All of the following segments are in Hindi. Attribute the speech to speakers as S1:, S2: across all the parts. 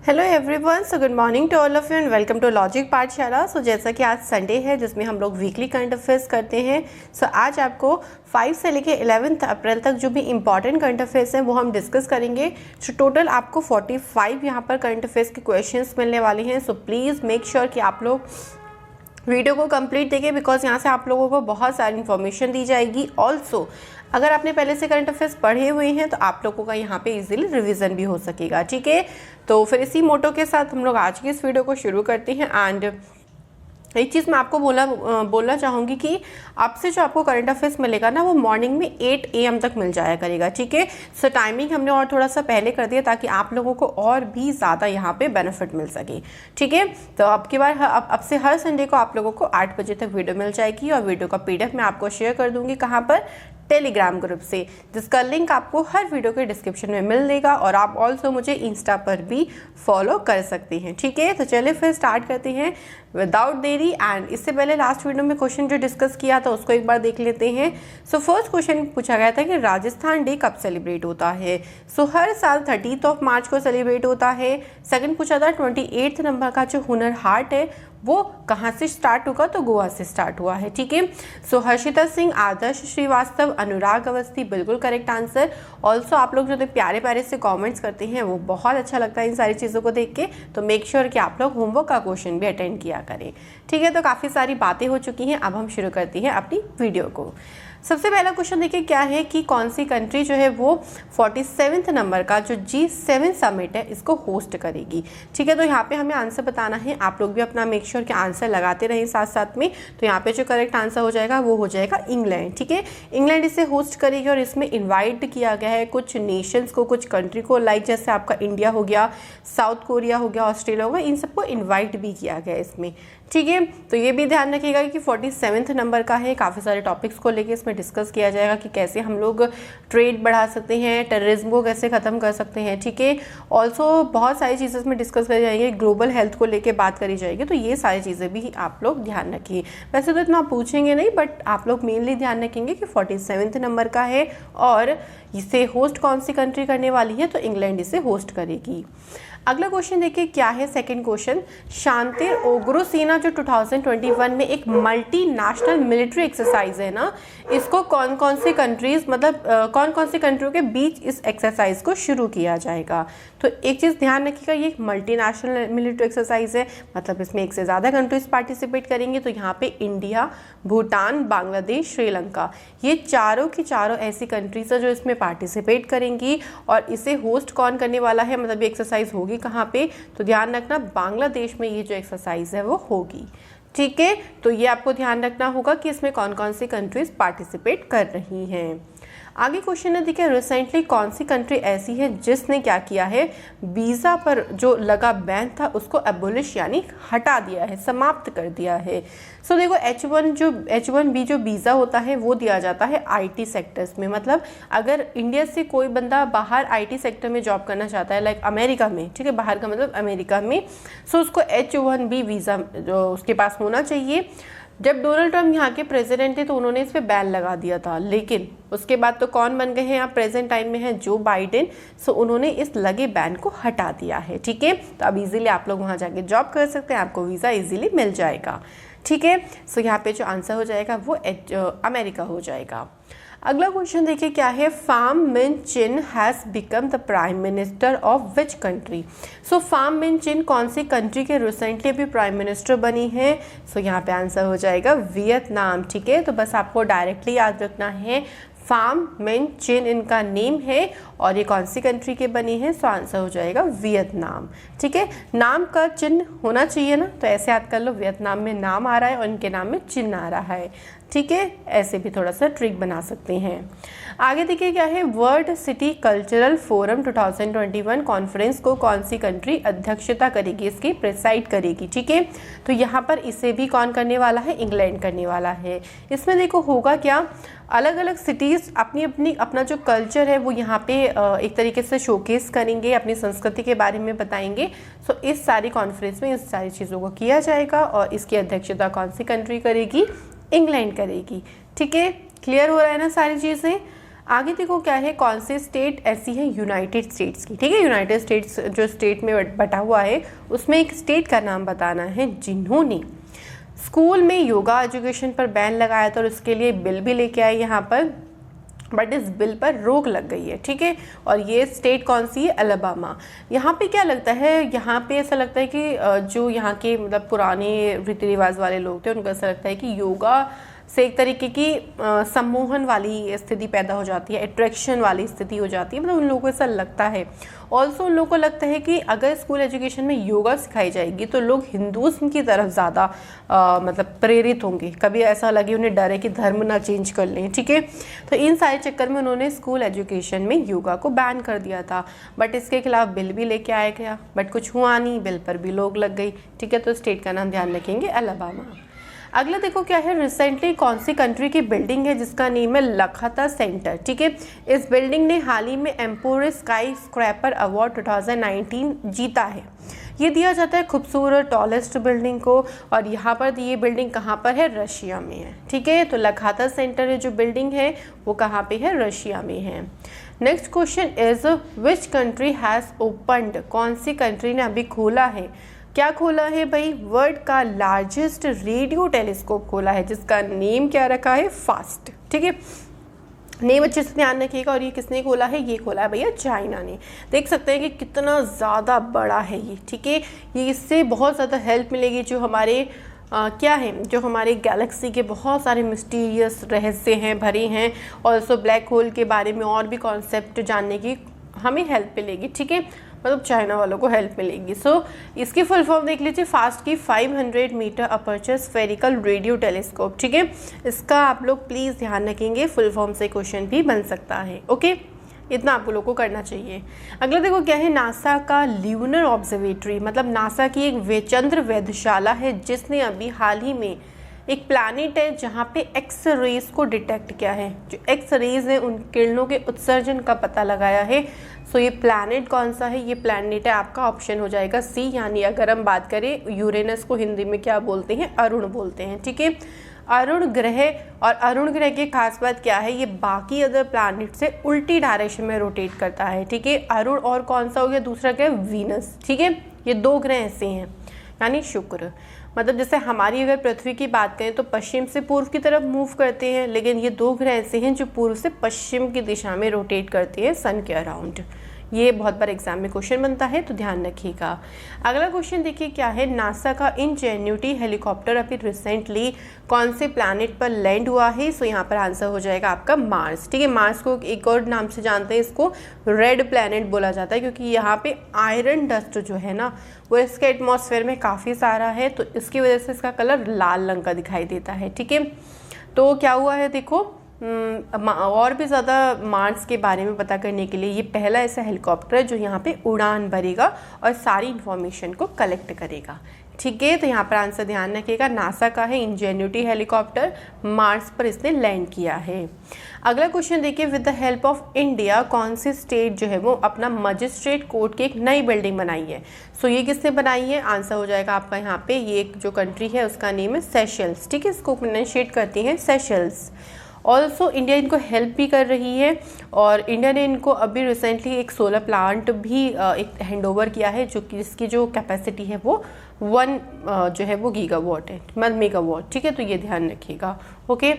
S1: Hello everyone, so good morning to all of you and welcome to logic Pathshala. So जैसा कि आज संडे है जिसमें हम लोग वीकली करंट अफेयर्स करते हैं। सो आज आपको 5 से लेके 11 अप्रैल तक जो भी इंपॉर्टेंट करंट अफेयर्स हैं वो हम डिस्कस करेंगे। सो टोटल आपको 45 यहाँ पर करंट अफेयर्स के क्वेश्चंस मिलने वाले हैं। सो प्लीज़ मेक श्योर कि आप लोग वीडियो को कंप्लीट देखें बिकॉज यहाँ से आप लोगों को बहुत सारी इन्फॉर्मेशन दी जाएगी। ऑल्सो अगर आपने पहले से करंट अफेयर्स पढ़े हुए हैं तो आप लोगों का यहाँ पे इजीली रिवीजन भी हो सकेगा। ठीक है, तो फिर इसी मोटो के साथ हम लोग आज की इस वीडियो को शुरू करते हैं। एंड एक चीज़ मैं आपको बोलना चाहूँगी कि आपसे जो आपको करंट अफेयर्स मिलेगा ना वो मॉर्निंग में 8 AM तक मिल जाया करेगा। ठीक है, सो टाइमिंग हमने और थोड़ा सा पहले कर दिया ताकि आप लोगों को और भी ज़्यादा यहाँ पे बेनिफिट मिल सके। ठीक है, तो अब की बार अब से हर संडे को आप लोगों को 8 बजे तक वीडियो मिल जाएगी और वीडियो का PDF मैं आपको शेयर कर दूँगी कहाँ पर, टेलीग्राम ग्रुप से, जिसका लिंक आपको हर वीडियो के डिस्क्रिप्शन में मिल देगा और आप ऑल्सो मुझे इंस्टा पर भी फॉलो कर सकते हैं। ठीक है, तो चलिए फिर स्टार्ट करते हैं विदाउट देरी। एंड इससे पहले लास्ट वीडियो में क्वेश्चन जो डिस्कस किया था उसको एक बार देख लेते हैं। सो फर्स्ट क्वेश्चन पूछा गया था कि राजस्थान डे कब सेलिब्रेट होता है। सो हर साल 30 मार्च को सेलिब्रेट होता है। सेकंड पूछा था 28 नंबर का जो हुनर हाट है वो कहाँ से स्टार्ट होगा, तो गोवा से स्टार्ट हुआ है। ठीक है, सो हर्षिता सिंह, आदर्श श्रीवास्तव, अनुराग अवस्थी, बिल्कुल करेक्ट आंसर। ऑल्सो आप लोग जो प्यारे प्यारे से कमेंट्स करते हैं वो बहुत अच्छा लगता है इन सारी चीज़ों को देख के। तो मेक श्योर कि आप लोग होमवर्क का क्वेश्चन भी अटेंड किया करें। ठीक है, तो काफ़ी सारी बातें हो चुकी हैं, अब हम शुरू करते हैं अपनी वीडियो को। सबसे पहला क्वेश्चन देखिए क्या है कि कौन सी कंट्री जो है वो 47वें नंबर का जो G7 समिट है इसको होस्ट करेगी। ठीक है, तो यहाँ पे हमें आंसर बताना है। आप लोग भी अपना मेक श्योर कि आंसर लगाते रहें साथ साथ में। तो यहाँ पे जो करेक्ट आंसर हो जाएगा वो हो जाएगा इंग्लैंड। ठीक है, इंग्लैंड इसे होस्ट करेगी और इसमें इन्वाइट किया गया है कुछ नेशंस को, कुछ कंट्री को, लाइक जैसे आपका इंडिया हो गया, साउथ कोरिया हो गया, ऑस्ट्रेलिया हो गया, इन सबको इन्वाइट भी किया गया इसमें। ठीक है, तो ये भी ध्यान रखिएगा कि 47वें नंबर का है। काफ़ी सारे टॉपिक्स को लेके इसमें डिस्कस किया जाएगा कि कैसे हम लोग ट्रेड बढ़ा सकते हैं, टेररिज्म को कैसे ख़त्म कर सकते हैं। ठीक है, ऑल्सो बहुत सारी चीज़ें इसमें डिस्कस करी जाएंगी, ग्लोबल हेल्थ को लेके बात करी जाएगी। तो ये सारी चीज़ें भी आप लोग ध्यान रखिए। वैसे तो इतना पूछेंगे नहीं बट आप लोग मेनली ध्यान रखेंगे कि 47वें नंबर का है और इसे होस्ट कौन सी कंट्री करने वाली है, तो इंग्लैंड इसे होस्ट करेगी। अगला क्वेश्चन देखिए क्या है, सेकंड क्वेश्चन, शांतिर ओग्रो सेना जो 2021 में एक मल्टीनेशनल मिलिट्री एक्सरसाइज है ना, इसको कौन कौन सी कंट्रीज मतलब कौन कौन सी कंट्रियों के बीच इस एक्सरसाइज को शुरू किया जाएगा। तो एक चीज़ ध्यान रखिएगा, ये एक मल्टीनेशनल मिलिट्री एक्सरसाइज है, मतलब इसमें एक से ज़्यादा कंट्रीज पार्टिसिपेट करेंगे। तो यहाँ पे इंडिया, भूटान, बांग्लादेश, श्रीलंका, ये चारों की चारों ऐसी कंट्रीज है जो इसमें पार्टिसिपेट करेंगी। और इसे होस्ट कौन करने वाला है, मतलब ये एक्सरसाइज होगी कहाँ पे, तो ध्यान रखना बांग्लादेश में ये जो एक्सरसाइज है वो होगी। ठीक है, तो ये आपको ध्यान रखना होगा कि इसमें कौन कौन सी कंट्रीज पार्टिसिपेट कर रही हैं। आगे क्वेश्चन है देखिए, रिसेंटली कौन सी कंट्री ऐसी है जिसने क्या किया है, वीज़ा पर जो लगा बैन था उसको एबोलिश यानी हटा दिया है, समाप्त कर दिया है। सो देखो H1B जो वीज़ा होता है वो दिया जाता है IT सेक्टर्स में। मतलब अगर इंडिया से कोई बंदा बाहर IT सेक्टर में जॉब करना चाहता है, लाइक अमेरिका में, ठीक है, बाहर का मतलब अमेरिका में, सो उसको H1B वीज़ा जो उसके पास होना चाहिए। जब डोनाल्ड ट्रम्प यहाँ के प्रेसिडेंट थे तो उन्होंने इस पर बैन लगा दिया था, लेकिन उसके बाद तो कौन बन गए हैं, यहाँ प्रेजेंट टाइम में है जो बाइडेन। सो उन्होंने इस लगे बैन को हटा दिया है। ठीक है, तो अब इजीली आप लोग वहाँ जाके जॉब कर सकते हैं, आपको वीज़ा इजीली मिल जाएगा। ठीक है, सो यहाँ पे जो आंसर हो जाएगा वो अमेरिका हो जाएगा। अगला क्वेश्चन देखिए क्या है, Pham Minh Chinh has become the prime minister of which country. So Pham Minh Chinh कौन सी कंट्री के रिसेंटली अभी प्राइम मिनिस्टर बनी है, सो यहाँ पे आंसर हो जाएगा वियतनाम। ठीक है, तो बस आपको डायरेक्टली याद रखना है फार्म मिन चिन इनका नेम है और ये कौन सी कंट्री के बनी है, सो आंसर हो जाएगा वियतनाम। ठीक है, नाम का चिन्ह होना चाहिए ना, तो ऐसे याद कर लो, वियतनाम में नाम आ रहा है और इनके नाम में चिन्ह आ रहा है। ठीक है, ऐसे भी थोड़ा सा ट्रिक बना सकते हैं। आगे देखिए क्या है, world city cultural forum 2021 conference को कौन सी कंट्री अध्यक्षता करेगी, इसकी प्रेसाइड करेगी। ठीक है, तो यहाँ पर इसे भी कौन करने वाला है, इंग्लैंड करने वाला है। इसमें देखो होगा क्या, अलग अलग सिटीज़ अपना जो कल्चर है वो यहाँ पे एक तरीके से शोकेस करेंगे, अपनी संस्कृति के बारे में बताएंगे। सो इस सारी कॉन्फ्रेंस में इस सारी चीज़ों को किया जाएगा और इसकी अध्यक्षता कौन सी कंट्री करेगी, इंग्लैंड करेगी। ठीक है, क्लियर हो रहा है ना सारी चीज़ें। आगे देखो क्या है, कौन से स्टेट ऐसी है यूनाइटेड स्टेट्स की। ठीक है, यूनाइटेड स्टेट्स जो स्टेट में बटा हुआ है उसमें एक स्टेट का नाम बताना है जिन्होंने स्कूल में योगा एजुकेशन पर बैन लगाया था और उसके लिए बिल भी लेके आए यहाँ पर, बट इस बिल पर रोक लग गई है। ठीक है, और ये स्टेट कौन सी है, अलबामा। यहाँ पे क्या लगता है, यहाँ पे ऐसा लगता है कि जो यहाँ के मतलब पुराने रीति रिवाज वाले लोग थे उनको ऐसा लगता है कि योगा से एक तरीके की सम्मोहन वाली स्थिति पैदा हो जाती है, अट्रैक्शन वाली स्थिति हो जाती है, मतलब उन लोगों को ऐसा लगता है। ऑल्सो उन लोगों को लगता है कि अगर स्कूल एजुकेशन में योगा सिखाई जाएगी तो लोग हिंदुज़्म की तरफ ज़्यादा मतलब प्रेरित होंगे, कभी ऐसा लगे उन्हें डर है कि धर्म ना चेंज कर लें। ठीक है, तो इन सारे चक्कर में उन्होंने स्कूल एजुकेशन में योगा को बैन कर दिया था, बट इसके खिलाफ बिल भी लेके आया गया, बट कुछ हुआ नहीं, बिल पर भी रोक लग गई। ठीक है, तो स्टेट का नाम ध्यान रखेंगे, अलबामा। अगला देखो क्या है, रिसेंटली कौन सी कंट्री की बिल्डिंग है जिसका नेम है लखनऊ सेंटर। ठीक है, इस बिल्डिंग ने हाल ही में एम्पोर स्काई स्क्रैपर अवार्ड 2019 जीता है। ये दिया जाता है खूबसूरत टॉलेस्ट बिल्डिंग को, और यहाँ पर ये बिल्डिंग कहाँ पर है, रशिया में है। ठीक है, तो लखनऊ सेंटर है जो बिल्डिंग है वो कहाँ पे है, रशिया में है। Next question is which country has opened, कौन सी कंट्री ने अभी खोला है, क्या खोला है भाई, वर्ल्ड का लार्जेस्ट रेडियो टेलीस्कोप खोला है जिसका नेम क्या रखा है, फास्ट। ठीक है, नेम अच्छे से ध्यान रखिएगा। और ये किसने खोला है, ये खोला है भैया चाइना ने। देख सकते हैं कि कितना ज़्यादा बड़ा है ये। ठीक है, ये इससे बहुत ज़्यादा हेल्प मिलेगी जो हमारे क्या है, जो हमारे गैलेक्सी के बहुत सारे मिस्टीरियस रहस्य हैं भरे हैं, और ऑल्सो ब्लैक होल के बारे में और भी कॉन्सेप्ट जानने की हमें हेल्प मिलेगी। ठीक है, मतलब चाइना वालों को हेल्प मिलेगी। सो इसकी फुल फॉर्म देख लीजिए, फास्ट की 500 metre aperture spherical radio telescope. ठीक है, इसका आप लोग प्लीज़ ध्यान रखेंगे, फुल फॉर्म से क्वेश्चन भी बन सकता है। ओके, इतना आप लोगों को करना चाहिए। अगला देखो क्या है, नासा का ल्यूनर ऑब्जर्वेटरी, मतलब नासा की एक चंद्र वेधशाला है जिसने अभी हाल ही में एक प्लैनेट है जहाँ पे एक्स रेज को डिटेक्ट किया है। जो एक्स रेज है उन किरणों के उत्सर्जन का पता लगाया है। सो ये प्लैनेट कौन सा है, ये प्लैनेट है आपका ऑप्शन हो जाएगा सी, यानी अगर हम बात करें यूरेनस को हिंदी में क्या बोलते हैं, अरुण बोलते हैं। ठीक है, अरुण ग्रह, और अरुण ग्रह की खास बात क्या है, ये बाकी अदर प्लैनेट से उल्टी डायरेक्शन में रोटेट करता है। ठीक है, अरुण और कौन सा हो गया, दूसरा क्या है, वीनस। ठीक है, ये दो ग्रह ऐसे हैं, यानी शुक्र। मतलब जैसे हमारी अगर पृथ्वी की बात करें तो पश्चिम से पूर्व की तरफ मूव करते हैं, लेकिन ये दो ग्रह ऐसे हैं जो पूर्व से पश्चिम की दिशा में रोटेट करते हैं सन के अराउंड। ये बहुत बार एग्जाम में क्वेश्चन बनता है, तो ध्यान रखिएगा। अगला क्वेश्चन देखिए क्या है, नासा का इंजेन्युटी हेलीकॉप्टर अभी रिसेंटली कौन से प्लैनेट पर लैंड हुआ है। सो यहाँ पर आंसर हो जाएगा आपका मार्स। ठीक है, मार्स को एक और नाम से जानते हैं, इसको रेड प्लैनेट बोला जाता है क्योंकि यहाँ पे आयरन डस्ट जो है ना वो इसके एटमॉस्फेयर में काफ़ी सारा है, तो इसकी वजह से इसका कलर लाल रंग का दिखाई देता है। ठीक है, तो क्या हुआ है देखो, और भी ज़्यादा मार्स के बारे में पता करने के लिए ये पहला ऐसा हेलीकॉप्टर है जो यहाँ पे उड़ान भरेगा और सारी इन्फॉर्मेशन को कलेक्ट करेगा। ठीक है, तो यहाँ पर आंसर ध्यान रखिएगा, नासा का है इंजेन्युटी हेलीकॉप्टर, मार्स पर इसने लैंड किया है। अगला क्वेश्चन देखिए, with the help of India कौन सी स्टेट जो है वो अपना मजिस्ट्रेट कोर्ट की एक नई बिल्डिंग बनाई है। सो ये किसने बनाई है, आंसर हो जाएगा आपका यहाँ पे, ये एक जो कंट्री है उसका नेम है सेशल्स। ठीक है, इसको प्रोनाउंशिएट करती हैं सेशल्स। ऑल्सो इंडिया इनको हेल्प भी कर रही है, और इंडिया ने इनको अभी रिसेंटली एक सोलर प्लांट भी एक हैंडओवर किया है जो कि इसकी जो कैपेसिटी है वो 1 जो है वो गीगावाट है, मतलब मेगावाट। ठीक है, तो ये ध्यान रखिएगा। ओके,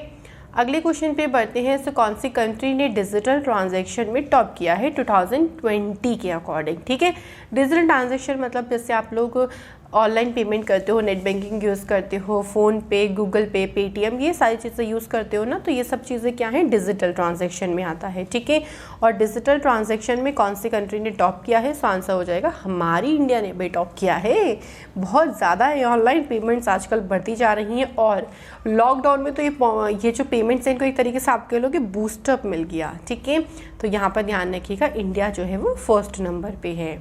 S1: अगले क्वेश्चन पे बढ़ते हैं। सो कौन सी कंट्री ने डिजिटल ट्रांजैक्शन में टॉप किया है 2020 के अकॉर्डिंग। ठीक है, डिजिटल ट्रांजैक्शन मतलब जैसे आप लोग ऑनलाइन पेमेंट करते हो, नेट बैंकिंग यूज़ करते हो, फ़ोन पे, गूगल पे, पेटीएम, ये सारी चीज़ें यूज़ करते हो ना, तो ये सब चीज़ें क्या हैं, डिजिटल ट्रांजैक्शन में आता है। ठीक है, और डिजिटल ट्रांजैक्शन में कौन सी कंट्री ने टॉप किया है, सो आंसर हो जाएगा हमारी इंडिया ने भी टॉप किया है। बहुत ज़्यादा ऑनलाइन पेमेंट्स आजकल बढ़ती जा रही हैं, और लॉकडाउन में तो ये जो पेमेंट्स हैं इनको एक तरीके से आप कह लो कि बूस्टअप मिल गया। ठीक है, तो यहाँ पर ध्यान रखिएगा, इंडिया जो है वो फर्स्ट नंबर पे है।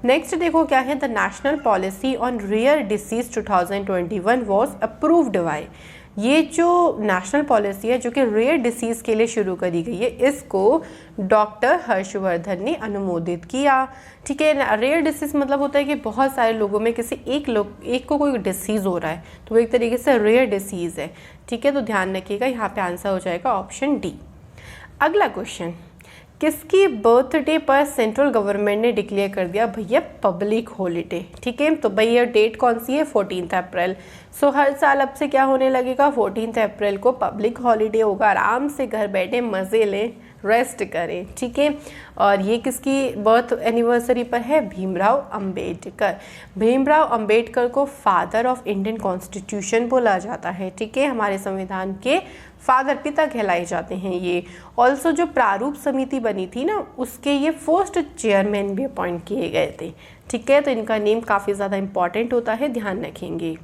S1: नेक्स्ट देखो क्या है, the national policy on rare disease 2021 was approved by. ये जो नेशनल पॉलिसी है जो कि रेयर डिसीज़ के लिए शुरू करी गई है, इसको डॉक्टर हर्षवर्धन ने अनुमोदित किया। ठीक है, रेयर डिसीज़ मतलब होता है कि बहुत सारे लोगों में किसी एक को कोई डिसीज़ हो रहा है, तो वो एक तरीके से रेयर डिसीज़ है। ठीक है, तो ध्यान रखिएगा, यहाँ पे आंसर हो जाएगा ऑप्शन डी। अगला क्वेश्चन, किसकी बर्थडे पर सेंट्रल गवर्नमेंट ने डिक्लेयर कर दिया भैया पब्लिक हॉलीडे। ठीक है, तो भैया डेट कौन सी है, 14 अप्रैल। सो हर साल अब से क्या होने लगेगा, 14 अप्रैल को पब्लिक हॉलीडे होगा। आराम से घर बैठे मज़े लें, रेस्ट करें। ठीक है, और ये किसकी बर्थ एनिवर्सरी पर है, भीमराव अंबेडकर। भीमराव अंबेडकर को फादर ऑफ इंडियन कॉन्स्टिट्यूशन बोला जाता है। ठीक है, हमारे संविधान के फादर, पिता कहलाए जाते हैं ये। ऑल्सो जो प्रारूप समिति बनी थी ना, उसके ये फर्स्ट चेयरमैन भी अपॉइंट किए गए थे। ठीक है, तो इनका नेम काफ़ी ज़्यादा इंपॉर्टेंट होता है, ध्यान रखेंगे।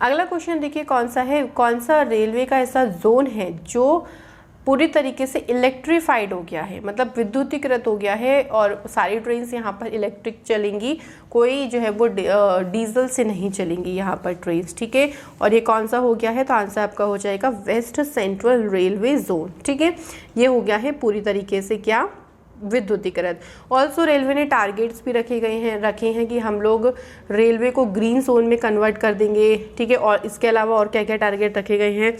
S1: अगला क्वेश्चन देखिए कौन सा है, कौन सा रेलवे का ऐसा जोन है जो पूरी तरीके से इलेक्ट्रीफाइड हो गया है, मतलब विद्युतीकृत हो गया है और सारी ट्रेन्स यहाँ पर इलेक्ट्रिक चलेंगी, कोई जो है वो डीजल से नहीं चलेंगी यहाँ पर ट्रेन्स। ठीक है, और ये कौन सा हो गया है, तो आंसर आपका हो जाएगा वेस्ट सेंट्रल रेलवे जोन। ठीक है, ये हो गया है पूरी तरीके से क्या, विद्युतीकृत। ऑल्सो रेलवे ने टारगेट्स भी रखे हैं कि हम लोग रेलवे को ग्रीन जोन में कन्वर्ट कर देंगे। ठीक है, और इसके अलावा और क्या क्या टारगेट रखे गए हैं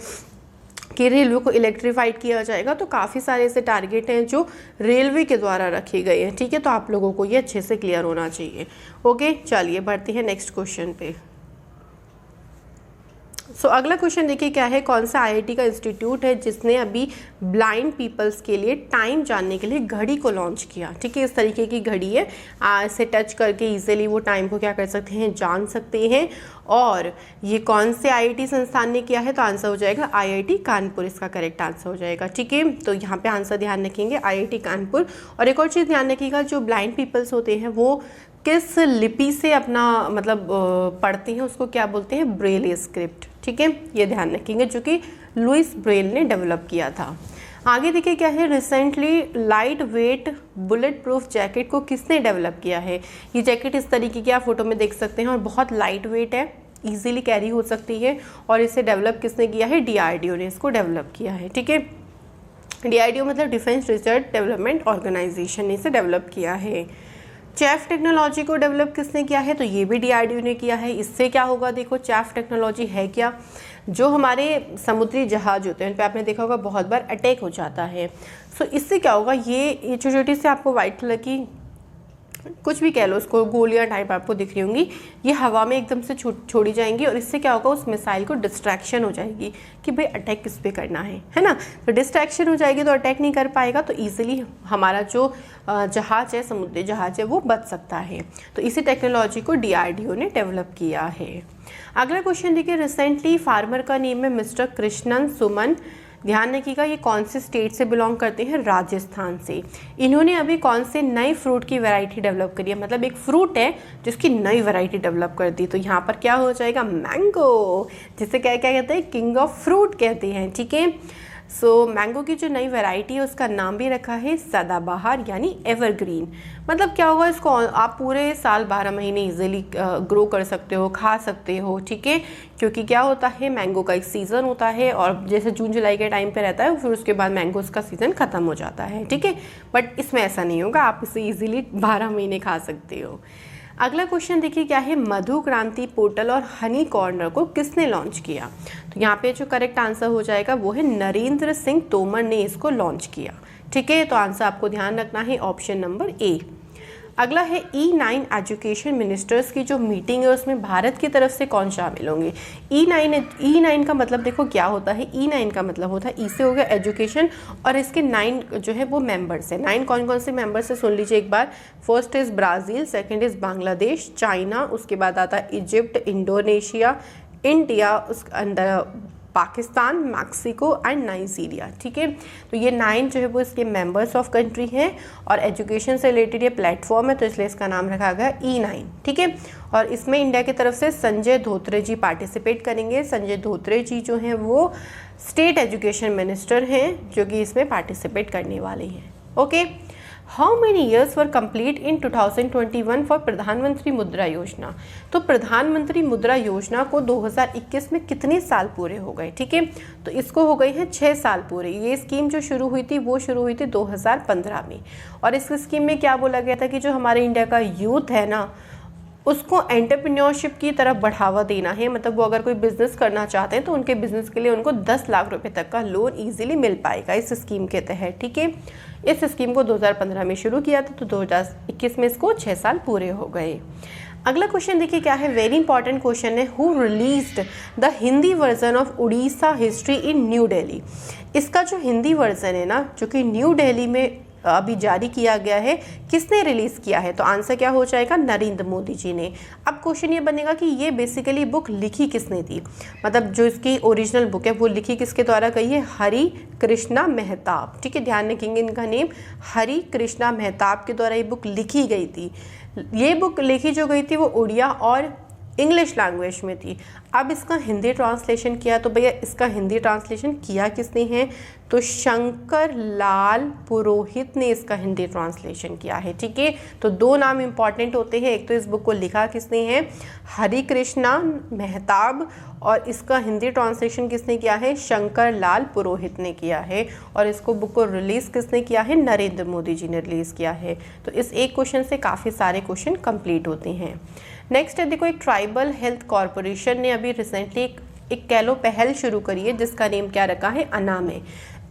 S1: कि रेलवे को इलेक्ट्रीफाइड किया जाएगा। तो काफ़ी सारे ऐसे टारगेट हैं जो रेलवे के द्वारा रखे गए हैं। ठीक है, तो आप लोगों को ये अच्छे से क्लियर होना चाहिए। ओके, चलिए बढ़ते हैं नेक्स्ट क्वेश्चन पे। अगला क्वेश्चन देखिए क्या है, कौन सा आईआईटी का इंस्टीट्यूट है जिसने अभी ब्लाइंड पीपल्स के लिए टाइम जानने के लिए घड़ी को लॉन्च किया। ठीक है, इस तरीके की घड़ी है, इसे टच करके इजीली वो टाइम को क्या कर सकते हैं, जान सकते हैं। और ये कौन से आईआईटी संस्थान ने किया है, तो आंसर हो जाएगा आईआईटी कानपुर, इसका करेक्ट आंसर हो जाएगा। ठीक है, तो यहाँ पे आंसर ध्यान रखेंगे आईआईटी कानपुर। और एक और चीज़ ध्यान रखिएगा, जो ब्लाइंड पीपल्स होते हैं वो किस लिपि से अपना मतलब पढ़ते हैं, उसको क्या बोलते हैं, ब्रेल स्क्रिप्ट। ठीक है, ये ध्यान रखेंगे, जो कि लुइस ब्रेल ने डेवलप किया था। आगे देखिए क्या है, recently light weight bullet proof jacket को किसने डेवलप किया है। ये जैकेट इस तरीके की आप फोटो में देख सकते हैं और बहुत लाइट वेट है, इजीली कैरी हो सकती है। और इसे डेवलप किसने किया है, डीआरडीओ ने इसको डेवलप किया है। ठीक है, डीआरडीओ मतलब डिफेंस रिसर्च डेवलपमेंट ऑर्गेनाइजेशन ने इसे डेवलप किया है। चैफ टेक्नोलॉजी को डेवलप किसने किया है, तो ये भी डीआरडीओ ने किया है। इससे क्या होगा, देखो चैफ टेक्नोलॉजी है क्या, जो हमारे समुद्री जहाज होते हैं उन पर आपने देखा होगा बहुत बार अटैक हो जाता है। सो इससे क्या होगा, ये छोटी छोटी से आपको वाइट कलर की कुछ भी कह लो, उसको गोलियां टाइप आपको दिख रही होंगी, ये हवा में एकदम से छोड़ी जाएंगी और इससे क्या होगा, उस मिसाइल को डिस्ट्रैक्शन हो जाएगी कि भाई अटैक किस पे करना है ना। तो डिस्ट्रैक्शन हो जाएगी तो अटैक नहीं कर पाएगा, तो ईजिली हमारा जो जहाज है, समुद्री जहाज है, वो बच सकता है। तो इसी टेक्नोलॉजी को डीआरडीओ ने डेवलप किया है। अगला क्वेश्चन देखिए, रिसेंटली फार्मर का नेम है मिस्टर कृष्णन सुमन। ध्यान रखिएगा, ये कौन से स्टेट से बिलोंग करते हैं, राजस्थान से। इन्होंने अभी कौन से नई फ्रूट की वैरायटी डेवलप करी है, मतलब एक फ्रूट है जिसकी नई वैरायटी डेवलप कर दी। तो यहाँ पर क्या हो जाएगा, मैंगो, जिसे क्या क्या कहते हैं, किंग ऑफ फ्रूट कहते हैं। ठीक है, सो मैंगो की जो नई वैरायटी है उसका नाम भी रखा है सदाबहार यानी एवरग्रीन। मतलब क्या होगा, इसको आप पूरे साल 12 महीने इजीली ग्रो कर सकते हो, खा सकते हो। ठीक है, क्योंकि क्या होता है, मैंगो का एक सीज़न होता है और जैसे जून जुलाई के टाइम पे रहता है, फिर उसके बाद मैंगोज़ का सीज़न ख़त्म हो जाता है। ठीक है, बट इसमें ऐसा नहीं होगा, आप इसे ईजिली 12 महीने खा सकते हो। अगला क्वेश्चन देखिए क्या है, मधु क्रांति पोर्टल और हनी कॉर्नर को किसने लॉन्च किया। तो यहाँ पे जो करेक्ट आंसर हो जाएगा वो है नरेंद्र सिंह तोमर ने इसको लॉन्च किया। ठीक है, तो आंसर आपको ध्यान रखना है ऑप्शन नंबर ए। अगला है E9 एजुकेशन मिनिस्टर्स की जो मीटिंग है उसमें भारत की तरफ से कौन शामिल होंगे। E9 का मतलब देखो क्या होता है, E9 का मतलब होता है, ई से हो गया एजुकेशन और इसके 9 जो है वो मेंबर्स है। 9 कौन कौन से मेंबर्स है सुन लीजिए एक बार। First is Brazil, second is Bangladesh, China, उसके बाद आता है इजिप्ट, इंडोनेशिया, इंडिया, उसके अंदर पाकिस्तान, मैक्सिको एंड नाइजीरिया। ठीक है, तो ये 9 जो है वो इसके मेंबर्स ऑफ कंट्री हैं और एजुकेशन से रिलेटेड ये प्लेटफॉर्म है, तो इसलिए इसका नाम रखा गया E9। ठीक है, और इसमें इंडिया की तरफ से संजय धोत्रे जी पार्टिसिपेट करेंगे। संजय धोत्रे जी जो हैं वो स्टेट एजुकेशन मिनिस्टर हैं जो कि इसमें पार्टिसिपेट करने वाले हैं। Okay, how many years were complete in 2021 for प्रधानमंत्री मुद्रा योजना। तो प्रधानमंत्री मुद्रा योजना को 2021 में कितने साल पूरे हो गए। ठीक है, तो इसको हो गए हैं 6 साल पूरे। ये स्कीम जो शुरू हुई थी वो शुरू हुई थी 2015 में और इस स्कीम में क्या बोला गया था कि जो हमारे इंडिया का यूथ है ना, उसको एंटरप्रेन्योरशिप की तरफ बढ़ावा देना है। मतलब वो अगर कोई बिजनेस करना चाहते हैं तो उनके बिजनेस के लिए उनको 10 लाख रुपए तक का लोन इजीली मिल पाएगा इस स्कीम के तहत। ठीक है, इस स्कीम को 2015 में शुरू किया था, तो 2021 में इसको 6 साल पूरे हो गए। अगला क्वेश्चन देखिए क्या है, वेरी इंपॉर्टेंट क्वेश्चन है, who released the Hindi version of Orissa history in new Delhi. इसका जो हिंदी वर्जन है ना, जो कि न्यू दिल्ली में अभी जारी किया गया है, किसने रिलीज किया है? तो आंसर क्या हो जाएगा, नरेंद्र मोदी जी ने। अब क्वेश्चन ये बनेगा कि ये बेसिकली बुक लिखी किसने थी, मतलब जो इसकी ओरिजिनल बुक है वो लिखी किसके द्वारा गई है, हरि कृष्णा मेहताब। ठीक है, ध्यान रखेंगे इनका नेम, हरि कृष्णा मेहताब के द्वारा ये बुक लिखी गई थी। ये बुक लिखी जो गई थी वो उड़िया और इंग्लिश लैंग्वेज में थी। अब इसका हिंदी ट्रांसलेशन किया, तो भैया इसका हिंदी ट्रांसलेशन किया किसने है, तो शंकर लाल पुरोहित ने इसका हिंदी ट्रांसलेशन किया है। ठीक है, तो 2 नाम इंपॉर्टेंट होते हैं, एक तो इस बुक को लिखा किसने है, हरि कृष्णा मेहताब, और इसका हिंदी ट्रांसलेशन किसने किया है, शंकर लाल पुरोहित ने किया है। और इसको बुक को रिलीज़ किसने किया है, नरेंद्र मोदी जी ने रिलीज़ किया है। तो इस एक क्वेश्चन से काफ़ी सारे क्वेश्चन कंप्लीट होते हैं। नेक्स्ट है देखो, एक ट्राइबल हेल्थ कॉरपोरेशन ने अभी रिसेंटली एक कह लो पहल शुरू करी है जिसका नेम क्या रखा है, अनामे।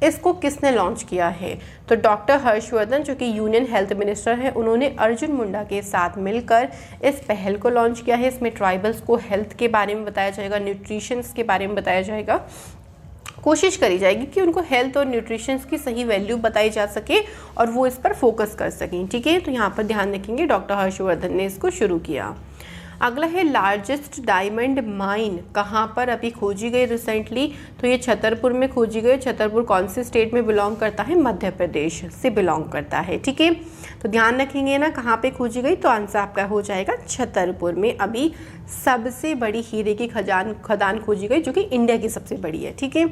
S1: इसको किसने लॉन्च किया है, तो डॉक्टर हर्षवर्धन जो कि यूनियन हेल्थ मिनिस्टर है, उन्होंने अर्जुन मुंडा के साथ मिलकर इस पहल को लॉन्च किया है। इसमें ट्राइबल्स को हेल्थ के बारे में बताया जाएगा, न्यूट्रिशंस के बारे में बताया जाएगा, कोशिश करी जाएगी कि उनको हेल्थ और न्यूट्रिशंस की सही वैल्यू बताई जा सके और वो इस पर फोकस कर सकें। ठीक है, तो यहाँ पर ध्यान रखेंगे डॉक्टर हर्षवर्धन ने इसको शुरू किया। अगला है लार्जेस्ट डायमंड माइन कहाँ पर अभी खोजी गई रिसेंटली, तो ये छतरपुर में खोजी गई। छतरपुर कौन से स्टेट में बिलोंग करता है, मध्य प्रदेश से बिलोंग करता है। ठीक है, तो ध्यान रखेंगे ना कहाँ पे खोजी गई, तो आंसर आपका हो जाएगा छतरपुर में अभी सबसे बड़ी हीरे की खदान खोजी गई जो कि इंडिया की सबसे बड़ी है। ठीक है,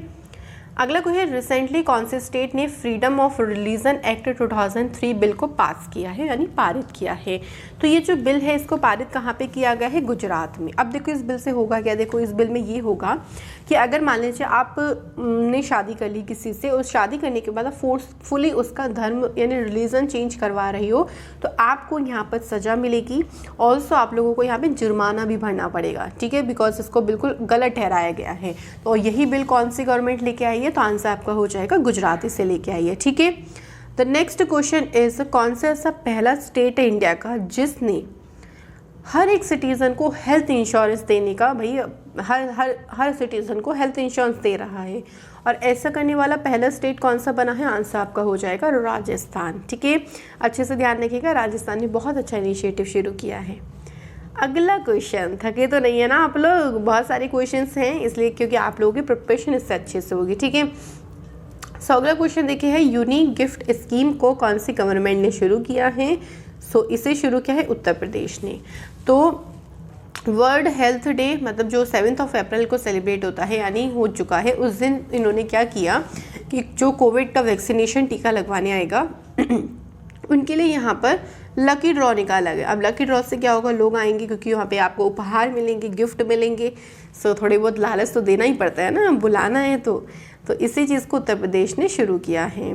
S1: अगला कोई है, रिसेंटली कौन से स्टेट ने freedom of religion act 2003 bill को पास किया है, यानी पारित किया है। तो ये जो बिल है इसको पारित कहाँ पे किया गया है, गुजरात में। अब देखो इस बिल से होगा क्या, देखो इस बिल में ये होगा कि अगर मान लीजिए आप ने शादी कर ली किसी से, उस शादी करने के बाद फोर्सफुली उसका धर्म यानी रिलीजन चेंज करवा रही हो, तो आपको यहाँ पर सज़ा मिलेगी। ऑल्सो आप लोगों को यहाँ पे जुर्माना भी भरना पड़ेगा। ठीक है, बिकॉज इसको बिल्कुल गलत ठहराया गया है। तो यही बिल कौन सी गवर्नमेंट लेके आई है, तो आंसर आपका हो जाएगा गुजरात से लेके आई है। ठीक है, द नेक्स्ट क्वेश्चन इज, कौन सा ऐसा पहला स्टेट है इंडिया का जिसने हर एक सिटीजन को हेल्थ इंश्योरेंस देने का, भाई हर सिटीजन को हेल्थ इंश्योरेंस दे रहा है, और ऐसा करने वाला पहला स्टेट कौन सा बना है, आंसर आपका हो जाएगा राजस्थान। ठीक है, अच्छे से ध्यान रखिएगा, राजस्थान ने बहुत अच्छा इनिशिएटिव शुरू किया है। अगला क्वेश्चन, थके तो नहीं है ना आप लोग, बहुत सारे क्वेश्चंस हैं इसलिए क्योंकि आप लोगों की प्रिपरेशन इससे अच्छे से होगी। ठीक है, सो अगला क्वेश्चन देखिए है, यूनिक गिफ्ट स्कीम को कौन सी गवर्नमेंट ने शुरू किया है, सो इसे शुरू किया है उत्तर प्रदेश ने। तो वर्ल्ड हेल्थ डे मतलब जो 7 अप्रैल को सेलिब्रेट होता है यानी हो चुका है, उस दिन इन्होंने क्या किया कि जो कोविड का वैक्सीनेशन टीका लगवाने आएगा उनके लिए यहाँ पर लकी ड्रॉ निकाला गया। अब लकी ड्रॉ से क्या होगा, लोग आएंगे क्योंकि वहाँ पे आपको उपहार मिलेंगे, गिफ्ट मिलेंगे। सो थोड़ी बहुत लालच तो देना ही पड़ता है ना, बुलाना है तो इसी चीज़ को उत्तर प्रदेश ने शुरू किया है।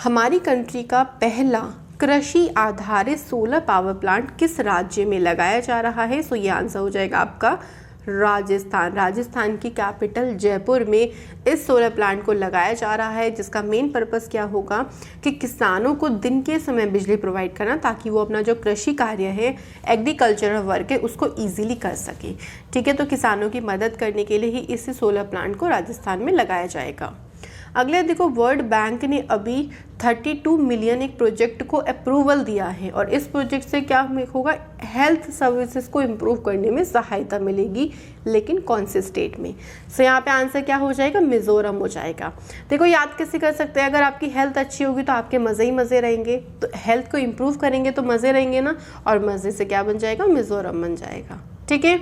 S1: हमारी कंट्री का पहला कृषि आधारित सोलर पावर प्लांट किस राज्य में लगाया जा रहा है, सो ये आंसर हो जाएगा आपका राजस्थान। राजस्थान की कैपिटल जयपुर में इस सोलर प्लांट को लगाया जा रहा है, जिसका मेन पर्पस क्या होगा कि किसानों को दिन के समय बिजली प्रोवाइड करना, ताकि वो अपना जो कृषि कार्य है, एग्रीकल्चरल वर्क है, उसको इजीली कर सके। ठीक है, तो किसानों की मदद करने के लिए ही इस सोलर प्लांट को राजस्थान में लगाया जाएगा। अगले देखो, वर्ल्ड बैंक ने अभी 32 मिलियन एक प्रोजेक्ट को अप्रूवल दिया है, और इस प्रोजेक्ट से क्या होगा, हेल्थ सर्विसेज को इम्प्रूव करने में सहायता मिलेगी, लेकिन कौन से स्टेट में। सो यहाँ पे आंसर क्या हो जाएगा, मिजोरम हो जाएगा। देखो याद कैसे कर सकते हैं, अगर आपकी हेल्थ अच्छी होगी तो आपके मज़े ही मज़े रहेंगे, तो हेल्थ को इम्प्रूव करेंगे तो मज़े रहेंगे ना, और मज़े से क्या बन जाएगा, मिजोरम बन जाएगा। ठीक है,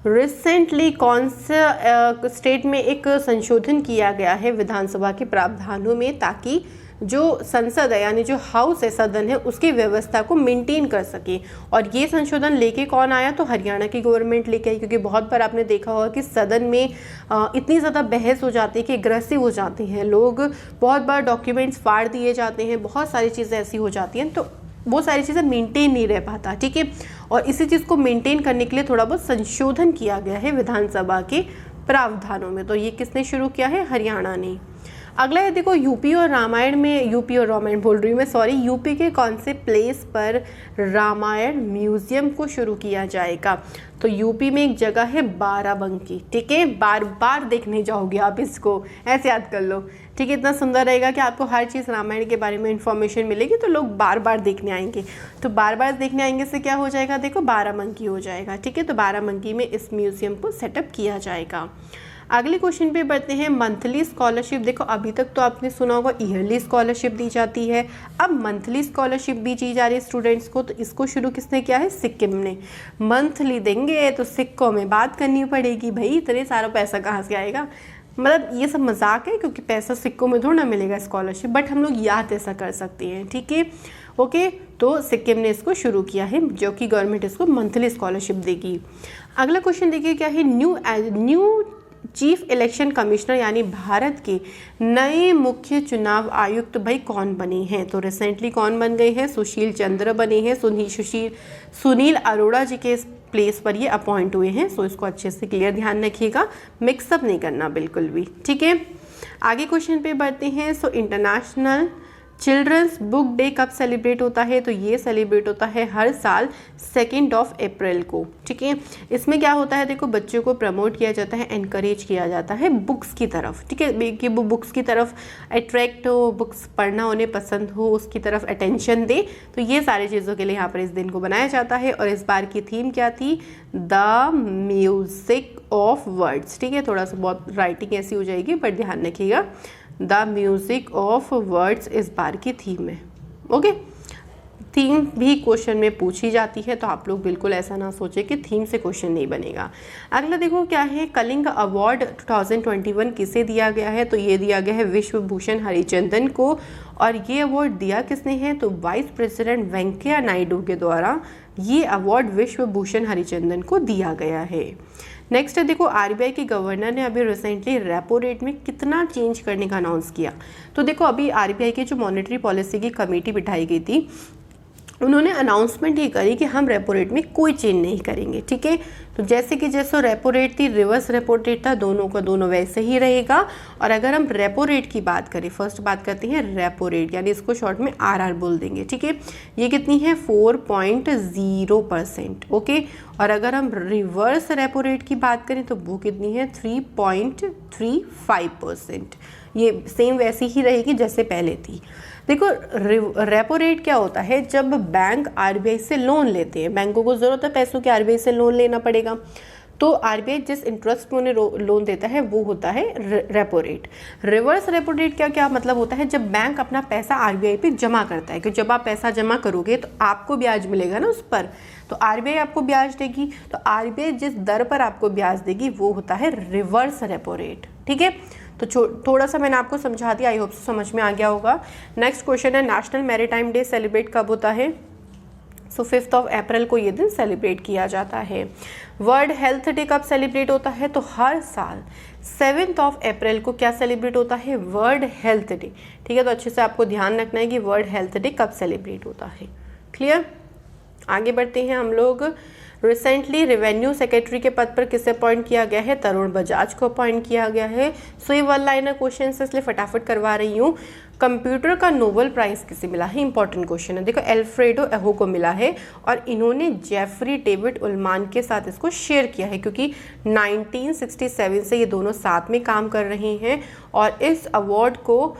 S1: रिसेंटली कौन सा स्टेट में एक संशोधन किया गया है विधानसभा के प्रावधानों में, ताकि जो संसद है यानी जो हाउस है, सदन है, उसकी व्यवस्था को मेंटेन कर सके। और ये संशोधन लेके कौन आया, तो हरियाणा की गवर्नमेंट लेके आई, क्योंकि बहुत बार आपने देखा होगा कि सदन में इतनी ज़्यादा बहस हो जाती है कि एग्रेसिव हो जाते हैं लोग, बहुत बार डॉक्यूमेंट्स फाड़ दिए जाते हैं, बहुत सारी चीज़ें ऐसी हो जाती हैं। तो वो सारी चीज़ें मेंटेन नहीं रह पाता, ठीक है। और इसी चीज़ को मेंटेन करने के लिए थोड़ा बहुत संशोधन किया गया है विधानसभा के प्रावधानों में। तो ये किसने शुरू किया है? हरियाणा ने। अगला है देखो, यूपी और रामायण बोल रही हूँ मैं, सॉरी, यूपी के कौन से प्लेस पर रामायण म्यूजियम को शुरू किया जाएगा? तो यूपी में एक जगह है बाराबंकी, ठीक है। बार बार देखने जाओगे आप इसको, ऐसे याद कर लो, ठीक है। इतना सुंदर रहेगा कि आपको हर चीज़ रामायण के बारे में इंफॉर्मेशन मिलेगी, तो लोग बार बार देखने आएंगे। तो बार बार देखने आएंगे से क्या हो जाएगा? देखो बाराबंकी हो जाएगा, ठीक है। तो बाराबंकी में इस म्यूजियम को सेटअप किया जाएगा। अगले क्वेश्चन पे बढ़ते हैं, मंथली स्कॉलरशिप। देखो अभी तक तो आपने सुना होगा ईयरली स्कॉलरशिप दी जाती है, अब मंथली स्कॉलरशिप भी दी जा रही है स्टूडेंट्स को। तो इसको शुरू किसने किया है? सिक्किम ने। मंथली देंगे तो सिक्कों में बात करनी पड़ेगी, भाई इतने सारा पैसा कहाँ से आएगा? मतलब ये सब मजाक है, क्योंकि पैसा सिक्कों में थोड़ा ना मिलेगा स्कॉलरशिप, बट हम लोग याद ऐसा कर सकते हैं, ठीक है। ओके, तो सिक्किम ने इसको शुरू किया है, जो कि गवर्नमेंट इसको मंथली स्कॉलरशिप देगी। अगला क्वेश्चन देखिए क्या है, न्यू चीफ इलेक्शन कमिश्नर यानी भारत के नए मुख्य चुनाव आयुक्त भाई कौन बने हैं? तो रिसेंटली कौन बन गए हैं? सुशील चंद्र बने हैं। सुनील अरोड़ा जी के प्लेस पर ये अपॉइंट हुए हैं। सो इसको अच्छे से क्लियर ध्यान रखिएगा, मिक्सअप नहीं करना बिल्कुल भी, ठीक है। आगे क्वेश्चन पे बढ़ते हैं। So international children's book day कब सेलिब्रेट होता है? तो ये सेलिब्रेट होता है हर साल 2 अप्रैल को, ठीक है। इसमें क्या होता है? देखो बच्चों को प्रमोट किया जाता है, एनकरेज किया जाता है बुक्स की तरफ, ठीक है, कि वो बुक्स की तरफ अट्रैक्ट हो, बुक्स पढ़ना उन्हें पसंद हो, उसकी तरफ अटेंशन दे। तो ये सारी चीज़ों के लिए यहाँ पर इस दिन को बनाया जाता है। और इस बार की थीम क्या थी? द म्यूज़िक ऑफ वर्ड्स, ठीक है। थोड़ा सा बहुत राइटिंग ऐसी हो जाएगी, बट ध्यान रखिएगा, द म्यूज़िक ऑफ वर्ड्स इस बार की थीम है, ओके। थीम भी क्वेश्चन में पूछी जाती है, तो आप लोग बिल्कुल ऐसा ना सोचें कि थीम से क्वेश्चन नहीं बनेगा। अगला देखो क्या है, कलिंग अवार्ड 2021 किसे दिया गया है? तो ये दिया गया है विश्व भूषण हरिचंदन को। और ये अवार्ड दिया किसने है? तो वाइस प्रेसिडेंट वेंकैया नायडू के द्वारा ये अवार्ड विश्व भूषण हरिचंदन को दिया गया है। नेक्स्ट है देखो, आरबीआई के गवर्नर ने अभी रिसेंटली रेपो रेट में कितना चेंज करने का अनाउंस किया। तो देखो अभी आरबीआई की जो मॉनेटरी पॉलिसी की कमेटी बिठाई गई थी, उन्होंने अनाउंसमेंट ये करी कि हम रेपो रेट में कोई चेंज नहीं करेंगे, ठीक है। तो जैसे कि जैसे रेपो रेट थी, रिवर्स रेपो रेट था, दोनों का दोनों वैसे ही रहेगा। और अगर हम रेपो रेट की बात करें, फर्स्ट बात करते हैं रेपो रेट, यानी इसको शॉर्ट में आरआर बोल देंगे, ठीक है। ये कितनी है? 4.0%, ओके। और अगर हम रिवर्स रेपो रेट की बात करें तो वो कितनी है? 3.35%। ये सेम वैसी ही रहेगी जैसे पहले थी। देखो रेपो रेट क्या होता है? जब बैंक आरबीआई से लोन लेते हैं, बैंकों को ज़रूरत है पैसों की, आरबीआई से लोन लेना पड़ेगा, तो आरबीआई जिस इंटरेस्ट में उन्हें लोन देता है वो होता है repo rate. Reverse repo rate क्या क्या मतलब होता है? जब बैंक अपना पैसा आरबीआई पे जमा करता है, कि जब आप पैसा जमा करोगे तो आपको ब्याज मिलेगा ना उस पर, तो आरबीआई आपको ब्याज देगी। तो आरबीआई जिस दर पर आपको ब्याज देगी वो होता है रिवर्स रेपो रेट, ठीक है। तो थोड़ा सा मैंने आपको समझा दिया, आई होप समझ में आ गया होगा। नेक्स्ट क्वेश्चन है, नेशनल मैरीटाइम डे सेलिब्रेट कब होता है? सो 5 अप्रैल को ये दिन सेलिब्रेट किया जाता है। वर्ल्ड हेल्थ डे कब सेलिब्रेट होता है? तो हर साल 7 अप्रैल को क्या सेलिब्रेट होता है? वर्ल्ड हेल्थ डे, ठीक है। तो अच्छे से आपको ध्यान रखना है कि वर्ल्ड हेल्थ डे कब सेलिब्रेट होता है, क्लियर। आगे बढ़ते हैं हम लोग। रिसेंटली रेवेन्यू सेक्रेटरी के पद पर किसे अपॉइंट किया गया है? तरुण बजाज को अपॉइंट किया गया है। सो ये वन लाइनर क्वेश्चन है, इसलिए फटाफट करवा रही हूँ। कंप्यूटर का नोबेल प्राइज़ किसे मिला है? इंपॉर्टेंट क्वेश्चन है। देखो एल्फ्रेडो एहो को मिला है, और इन्होंने जेफरी डेविड उल्मान के साथ इसको शेयर किया है, क्योंकि 1967 से ये दोनों साथ में काम कर रहे हैं। और इस अवार्ड को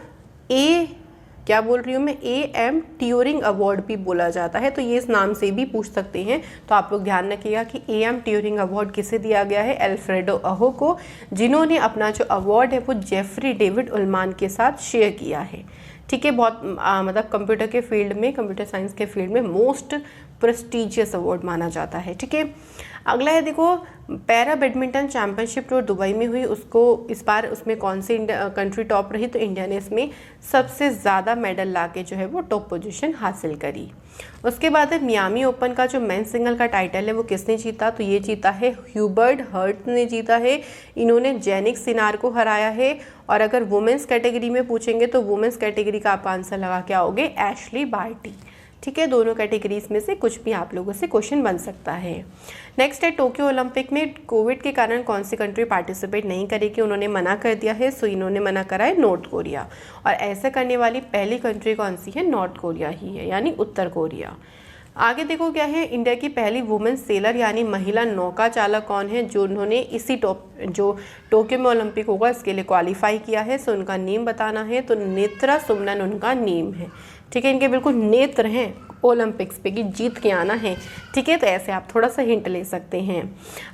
S1: क्या बोल रही हूँ मैं, AM ट्यूरिंग अवार्ड भी बोला जाता है। तो ये इस नाम से भी पूछ सकते हैं, तो आप लोग ध्यान रखिएगा कि AM ट्यूरिंग अवार्ड किसे दिया गया है? एल्फ्रेडो एहो को, जिन्होंने अपना जो अवार्ड है वो जेफरी डेविड उल्मान के साथ शेयर किया है, ठीक है। बहुत मतलब कंप्यूटर के फील्ड में, कंप्यूटर साइंस के फील्ड में मोस्ट प्रेस्टिजियस अवार्ड माना जाता है, ठीक है। अगला है देखो, पैरा बैडमिंटन चैंपियनशिप जो दुबई में हुई, उसको इस बार उसमें कौन सी कंट्री टॉप रही? तो इंडिया ने इसमें सबसे ज़्यादा मेडल लाके जो है वो टॉप पोजीशन हासिल करी। उसके बाद है मियामी ओपन का जो मेंस सिंगल का टाइटल है वो किसने जीता? तो ये जीता है ह्यूबर्ट हर्ट ने जीता है। इन्होंने जेनिक सिनार को हराया है। और अगर वुमेंस कैटेगरी में पूछेंगे तो वुमेंस कैटेगरी का आप आंसर लगा के आओगे एशली बार्टी, ठीक है, दोनों कैटेगरीज में से कुछ भी आप लोगों से क्वेश्चन बन सकता है। नेक्स्ट है टोक्यो ओलंपिक में कोविड के कारण कौन सी कंट्री पार्टिसिपेट नहीं करेगी, उन्होंने मना कर दिया है। सो इन्होंने मना करा है नॉर्थ कोरिया, और ऐसा करने वाली पहली कंट्री कौन सी है, नॉर्थ कोरिया ही है, यानी उत्तर कोरिया। आगे देखो क्या है, इंडिया की पहली वुमेन सेलर यानी महिला नौका चालक कौन है, जो उन्होंने इसी जो टोक्यो में ओलंपिक होगा इसके लिए क्वालिफाई किया है। सो उनका नेम बताना है, तो नेत्रा सुमनन उनका नेम है। ठीक है, इनके बिल्कुल नेत्र हैं ओलंपिक्स पे कि जीत के आना है। ठीक है, तो ऐसे आप थोड़ा सा हिंट ले सकते हैं।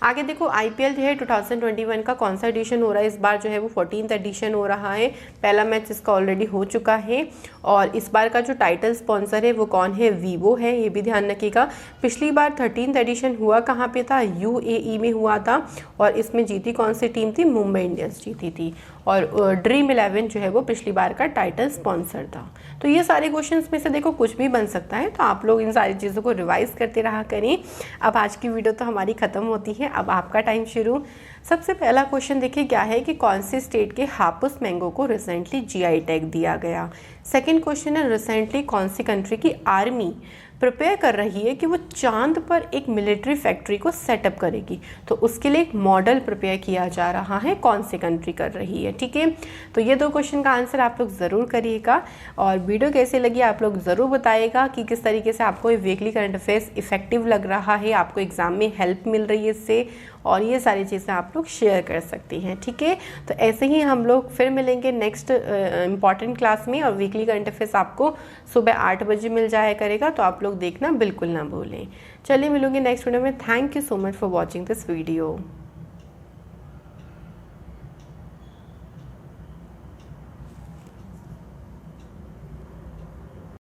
S1: आगे देखो IPL जो है 2021 का कौन सा एडिशन हो रहा है, इस बार जो है वो 14th एडिशन हो रहा है। पहला मैच इसका ऑलरेडी हो चुका है, और इस बार का जो टाइटल स्पॉन्सर है वो कौन है, वीवो है, ये भी ध्यान रखिएगा। पिछली बार 13th एडिशन हुआ कहाँ पे था, UAE में हुआ था, और इसमें जीती कौन सी टीम थी, मुंबई इंडियंस जीती थी, और ड्रीम 11 जो है वो पिछली बार का टाइटल स्पॉन्सर था। तो ये सारे क्वेश्चंस में से देखो कुछ भी बन सकता है, तो आप लोग इन सारी चीज़ों को रिवाइज करते रहा करें। अब आज की वीडियो तो हमारी ख़त्म होती है, अब आपका टाइम शुरू। सबसे पहला क्वेश्चन देखिए क्या है कि कौन से स्टेट के हापुस मैंगो को रिसेंटली GI टैग दिया गया। सेकंड क्वेश्चन है रिसेंटली कौन सी कंट्री की आर्मी प्रिपेयर कर रही है कि वो चांद पर एक मिलिट्री फैक्ट्री को सेटअप करेगी, तो उसके लिए एक मॉडल प्रिपेयर किया जा रहा है, कौन सी कंट्री कर रही है। ठीक है, तो ये दो क्वेश्चन का आंसर आप लोग ज़रूर करिएगा, और वीडियो कैसे लगी आप लोग ज़रूर बताइएगा कि किस तरीके से आपको ये वीकली करंट अफेयर्स इफेक्टिव लग रहा है, आपको एग्ज़ाम में हेल्प मिल रही है इससे, और ये सारी चीज़ें आप लोग शेयर कर सकती हैं। ठीक है, तो ऐसे ही हम लोग फिर मिलेंगे नेक्स्ट इम्पॉर्टेंट क्लास में, और वीकली करंट अफेयर्स आपको सुबह 8 बजे मिल जाया करेगा, तो आप लोग देखना बिल्कुल ना भूलें। चलिए मिलूंगी नेक्स्ट वीडियो में। Thank you so much for watching this video.